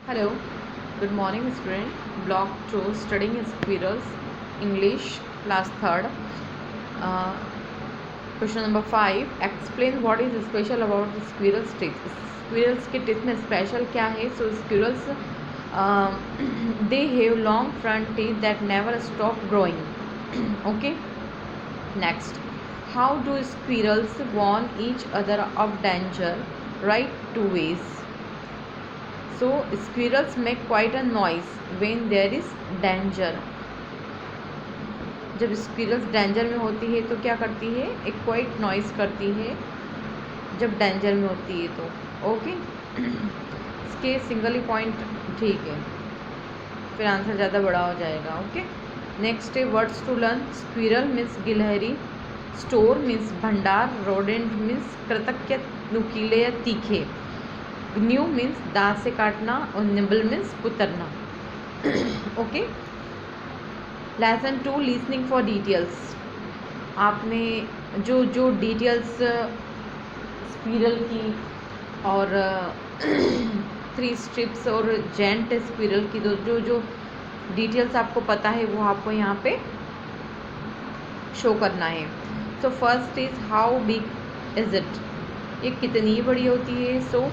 Hello, good morning student. Block 2 studying squirrels, English class 3rd. Uh, Question number 5. Explain what is special about the squirrel's teeth. Squirrels के teeth में special क्या है? So squirrels they have long front teeth that never stop growing. Okay. Next, how do squirrels warn each other of danger? Right, two ways. So squirrels make quite a noise when there is danger. जब squirrels danger में होती है तो क्या करती है? एक quite noise करती है जब डेंजर में होती है तो. ओके, इसके सिंगल ही पॉइंट ठीक है, फिर आंसर ज़्यादा बड़ा हो जाएगा. ओके, नेक्स्ट है words to learn. Squirrel means गिलहरी, स्टोर मीन्स भंडार, रोडेंट मीन्स कृतज्ञ नुकीले या तीखे, न्यू मीन्स दांत से काटना और निबल मीन्स कुतरना. Okay, lesson 2 listening for details. आपने जो जो डिटेल्स स्क्विरल की और 3 स्ट्रिप्स और जेंट स्क्विरल की जो जो डिटेल्स आपको पता है वो आपको यहाँ पे शो करना है. So first is how big is it, ये कितनी बड़ी होती है. सो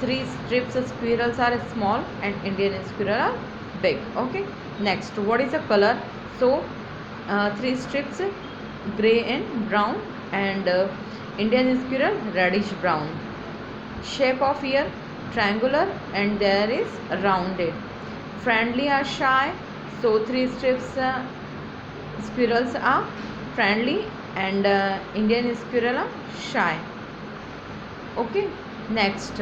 3 strips squirrels are small and Indian squirrel are big. Okay, next, what is the color? So 3 strips gray and brown and Indian squirrel reddish brown. Shape of ear triangular and there is rounded. Friendly or shy? So 3 strips squirrels are friendly and Indian squirrel are shy. Okay, next,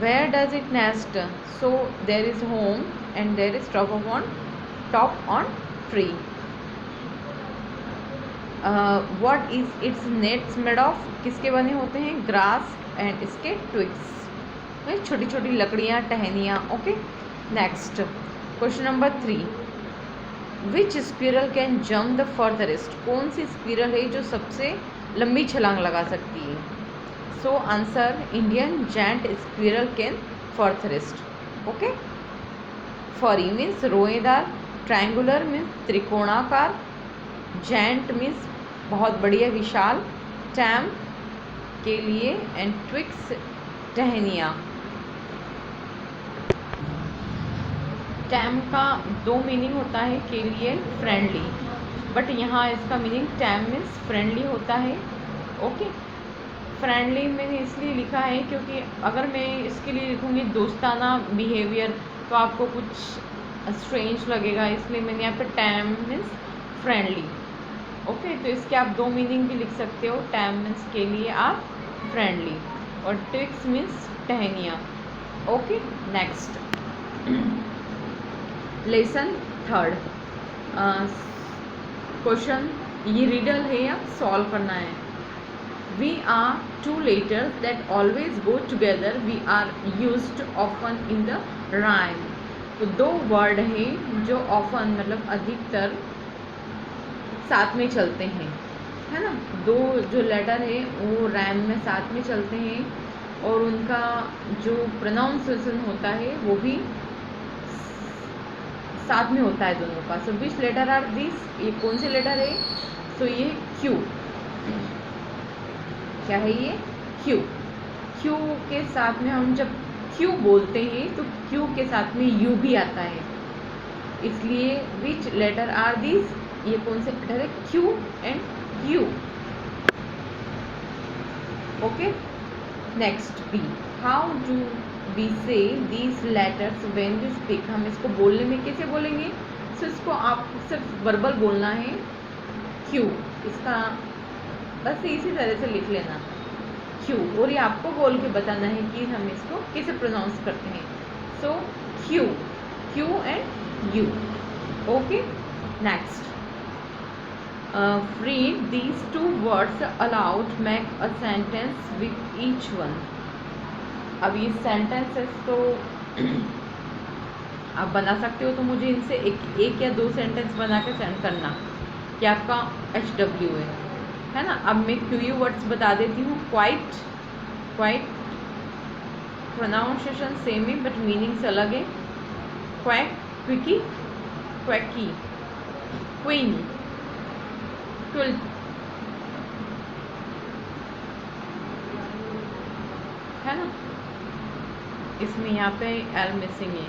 where does it nest? So there is home and there is top on tree. What is its nets made of? किसके बने होते हैं? Grass and इसके twigs, छोटी छोटी लकड़ियाँ, टहनियाँ. Okay, next, question number 3. Which squirrel can jump the furtherest? कौन सी स्क्विरल है जो सबसे लंबी छलांग लगा सकती है? So answer Indian giant squirrel can furtherest. Okay, furry means रोएदार, ट्रायंगुलर मीन्स त्रिकोणाकार, जेंट मीन्स बहुत बढ़िया विशाल, टैम के लिए एंड ट्विक्स टहनिया. टैम का 2 मीनिंग होता है, के लिए फ्रेंडली, बट यहाँ इसका मीनिंग टैम मीन्स फ्रेंडली होता है. ओके, फ्रेंडली मैंने इसलिए लिखा है क्योंकि अगर मैं इसके लिए लिखूँगी दोस्ताना बिहेवियर तो आपको कुछ स्ट्रेंज लगेगा, इसलिए मैंने यहाँ पे टैम मीन्स फ्रेंडली. ओके, तो इसके आप 2 मीनिंग भी लिख सकते हो. टैम मीन्स के लिए आप फ्रेंडली और ट्विक्स मीन्स टहनिया. Okay, next, lesson 3rd. Question ये रीडल है या सॉल्व करना है. We are 2 letters that always go together. We are used often in the rhyme. तो 2 वर्ड हैं जो often मतलब अधिकतर साथ में चलते हैं, है ना. 2 जो लेटर है वो रैम में साथ में चलते हैं और उनका जो प्रोनाउंसिएशन होता है वो भी साथ में होता है दोनों का. सो विच लेटर आर दिस? ये कौन से लेटर है? सो ये क्यू. क्या है ये? क्यू. क्यू के साथ में हम जब क्यू बोलते हैं तो क्यू के साथ में यू भी आता है, इसलिए विच लेटर आर दिस? ये कौन से लेटर है? Q and U. Okay, next, B. How do we say these letters when we speak? हम इसको बोलने में कैसे बोलेंगे? सो इसको आप सिर्फ वर्बल बोलना है. क्यू, इसका बस इसी तरह से लिख लेना क्यू, और ये आपको बोल के बताना है कि हम इसको कैसे प्रोनाउंस करते हैं. So Q, Q and U. Okay, next, read these 2 words aloud, make a sentence with each one. अब ये सेंटेंसेस तो आप बना सकते हो, तो मुझे इनसे एक या 2 सेंटेंस बना के सेंड करना कि आपका HW है ना. अब मैं क्यू वर्ड्स बता देती हूँ. क्वाइट, प्रोनाउंसिएशन सेम है बट मीनिंग्स अलग है। क्वैक, क्विकी, क्वैकी, क्वीन, क्विल्ट, है ना। इसमें यहाँ पे एल मिसिंग है।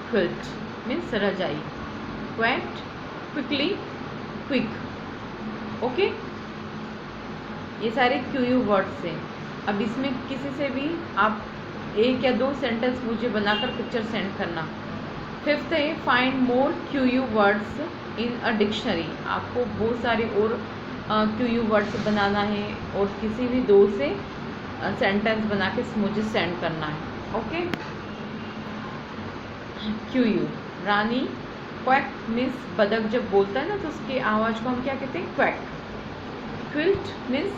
क्विल्ट मीन्स रजाई, क्वैट, क्विकली, क्विक। ओके, ये सारे क्यूयू वर्ड्स हैं। अब इसमें किसी से भी आप 1 या 2 सेंटेंस मुझे बनाकर पिक्चर सेंड करना। फिफ्थ है find more Q U words in a dictionary. आपको बहुत सारे और क्यूयू वर्ड्स बनाना है और किसी भी 2 से सेंटेंस बना के मुझे सेंड करना है। ओके, क्यूयू रानी, क्वैक मीन्स बदक जब बोलता है ना तो उसकी आवाज़ को हम क्या कहते हैं, क्वैक। क्विल्ट मीन्स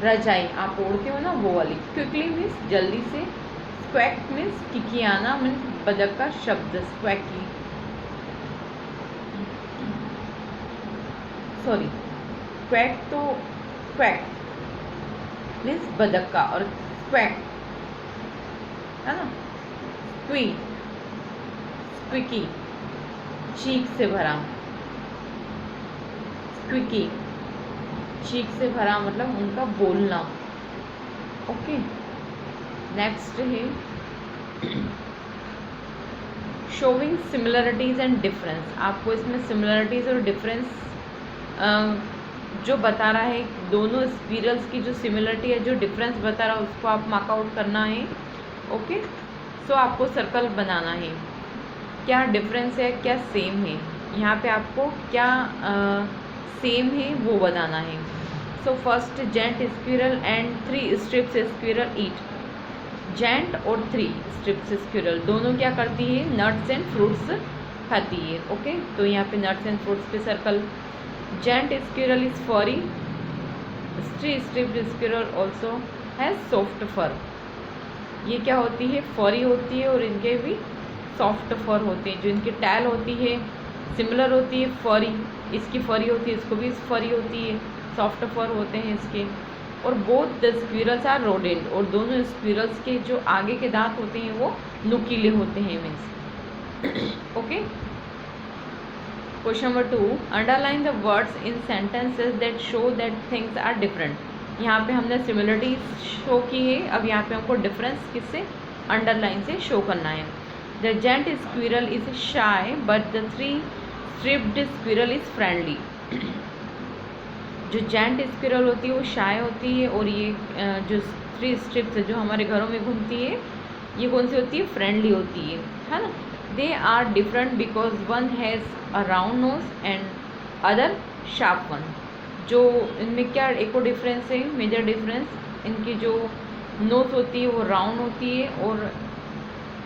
रजाई आप ओढ़ते हो ना वो वाली। क्विकली मीन्स जल्दी से। क्वैक मीन्स किकियाना मीन्स बदक का शब्द, स्क्वैकी। सॉरी, क्वैक तो क्वैक मीन्स बदक का, और क्वैक है ना। क्वी, क्विकी चीख से भरा, क्विकी चीख से भरा मतलब उनका बोलना। ओके, नेक्स्ट है शोविंग सिमिलरिटीज़ एंड डिफरेंस। आपको इसमें सिमिलरिटीज़ और डिफरेंस जो बता रहा है, दोनों स्पीरल्स की जो सिमिलरिटी है, जो डिफरेंस बता रहा है, उसको आप मार्क आउट करना है। ओके, सो आपको सर्कल बनाना है, क्या डिफरेंस है क्या सेम है। यहाँ पे आपको क्या सेम है वो बताना है। So first, giant squirrel and 3 stripes squirrel eat. Giant और 3 स्ट्रिप्स स्क्विरल दोनों क्या करती है, नट्स एंड फ्रूट्स खाती है। ओके, तो यहाँ पे नट्स एंड फ्रूट्स पे circle. Giant squirrel is furry, 3 striped squirrel also has soft fur. ये क्या होती है, फरी होती है और इनके भी सॉफ्ट फर होते हैं। जो इनकी टैल होती है सिमिलर होती है, फरी, इसकी फरी होती है, इसको भी फरी होती है, सॉफ्ट फर होते हैं इसके। और both the squirrels are rodent, और दोनों स्क्विरल्स के जो आगे के दांत होते हैं वो नुकीले होते हैं, means. Okay, question number 2, underline the words in sentences that show that things are different. यहाँ पे हमने सिमिलरिटी शो की है, अब यहाँ पे हमको डिफरेंस किससे, अंडरलाइन से शो करना है। The giant squirrel is shy but the 3 striped squirrel is friendly. जो जेंट स्क्विरल होती है वो शाय होती है, और ये जो 3 स्ट्रिप्स जो हमारे घरों में घूमती है, ये कौन सी होती है, फ्रेंडली होती है ना। They are different because one has a round nose and other sharp one. जो इनमें क्या एक और डिफरेंस है, मेजर डिफरेंस, इनकी जो नोज होती है वो राउंड होती है और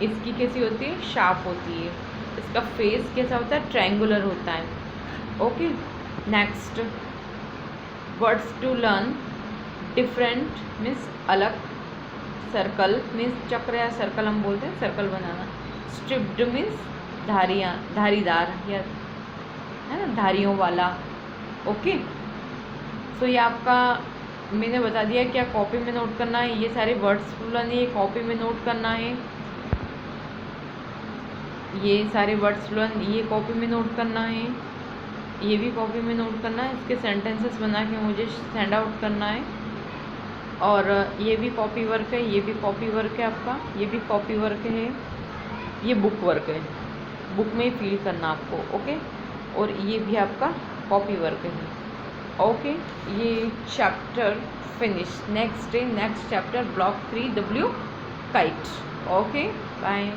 इसकी कैसी होती है, शार्प होती है। इसका फेस कैसा होता है, ट्रायंगुलर होता है। Okay, next, words to learn. Different means अलग, सर्कल मीन्स चक्र या सर्कल हम बोलते हैं, सर्कल बनाना। स्ट्रिप्ड मीन्स धारियाँ, धारीदार या है ना, धारियों वाला। ओके, सो ये आपका मैंने बता दिया क्या कॉपी में नोट करना है। ये सारे वर्ड्स टू लर्न ये कॉपी में नोट करना है, ये सारे वर्ड्स टू लर्न ये कॉपी में नोट करना है, ये भी कॉपी में नोट करना है। इसके सेंटेंसेस बना के मुझे सेंड आउट करना है। और ये भी कॉपी वर्क है, ये भी कॉपी वर्क है आपका, ये भी कॉपी वर्क है, ये बुक वर्क है, बुक में ही फिल करना आपको। ओके, और ये भी आपका कॉपी वर्क है। ओके, ये chapter finish. Next day next chapter block 3 W kite. Okay, bye.